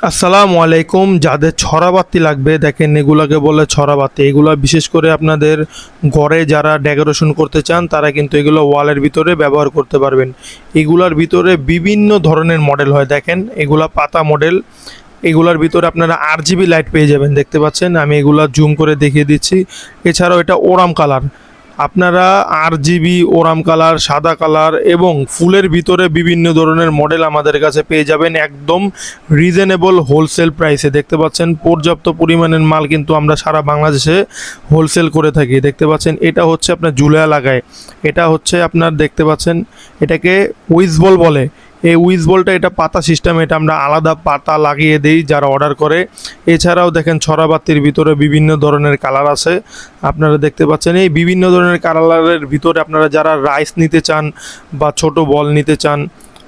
আসসালামু আলাইকুম। যাদের ছড়াবাতি লাগবে দেখেন এগুলাকে বলে ছড়াবাতি। এগুলা বিশেষ করে আপনাদের ঘরে যারা ডেকোরেশন করতে চান তারা কিন্তু এগুলো ওয়ালের ভিতরে ব্যবহার করতে পারবেন। এগুলার ভিতরে বিভিন্ন ধরনের মডেল হয়, দেখেন এগুলা পাতা মডেল। এগুলার ভিতরে আপনারা RGB লাইট পেয়ে যাবেন, দেখতে পাচ্ছেন আমি এগুলা জুম করে দেখিয়ে দিচ্ছি। এছাড়াও এটা ওরাম কালার, আপনারা RGB ওরাম কালার, সাদা কালার এবং ফুলের ভিতরে বিভিন্ন ধরনের মডেল আমাদের কাছে পেয়ে যাবেন একদম রিজনেবল হোলসেল প্রাইসে। দেখতে পাচ্ছেন পর্যাপ্ত পরিমাণের মাল কিন্তু আমরা সারা বাংলাদেশে হোলসেল করে থাকি। দেখতে পাচ্ছেন এটা হচ্ছে আপনার ঝুলা লাগায়, এটা হচ্ছে আপনার দেখতে পাচ্ছেন এটাকে উইজ বল বলে। এই উইজ বলটা এটা পাতা সিস্টেম, এটা আমরা আলাদা পাতা লাগিয়ে দিই যারা অর্ডার করে। এছাড়াও দেখেন ছড়াবাতির ভিতরে বিভিন্ন ধরনের কালার আছে, আপনারা দেখতে পাচ্ছেন এই বিভিন্ন ধরনের কালারের ভিতরে আপনারা যারা রাইস নিতে চান বা ছোট বল নিতে চান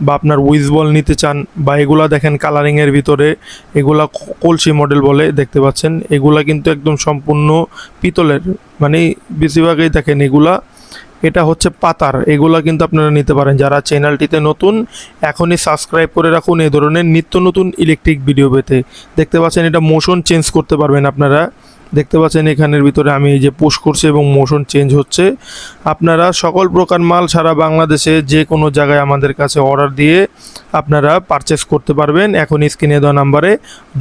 বা আপনার উইজ বল নিতে চান বা এগুলা দেখেন কালারিংয়ের ভিতরে, এগুলা কলসি মডেল বলে। দেখতে পাচ্ছেন এগুলা কিন্তু একদম সম্পূর্ণ পিতলের, মানে বেশিরভাগই দেখেন এগুলা এটা হচ্ছে পাতার। এগুলা কিন্তু আপনারা নিতে পারেন। যারা চ্যানেলটিতে নতুন এখনই সাবস্ক্রাইব করে রাখুন এই ধরনের নিত্য নতুন ইলেকট্রিক ভিডিও পেতে। দেখতে পাচ্ছেন এটা মোশন চেঞ্জ করতে পারবেন আপনারা, দেখতে পাচ্ছেন এখানের ভিতরে আমি এই যে পুশ করছি এবং মোশন চেঞ্জ হচ্ছে। আপনারা সকল প্রকার মাল সারা বাংলাদেশে যে কোনো জায়গায় আমাদের কাছে অর্ডার দিয়ে আপনারা পারচেস করতে পারবেন। এখন স্ক্রিনে দেওয়া নাম্বারে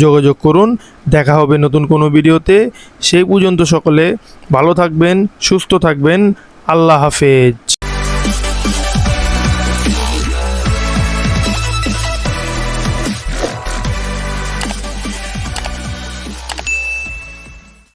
যোগাযোগ করুন। দেখা হবে নতুন কোনো ভিডিওতে। সেই পর্যন্ত সকলে ভালো থাকবেন, সুস্থ থাকবেন। আল্লাহ হাফেজ।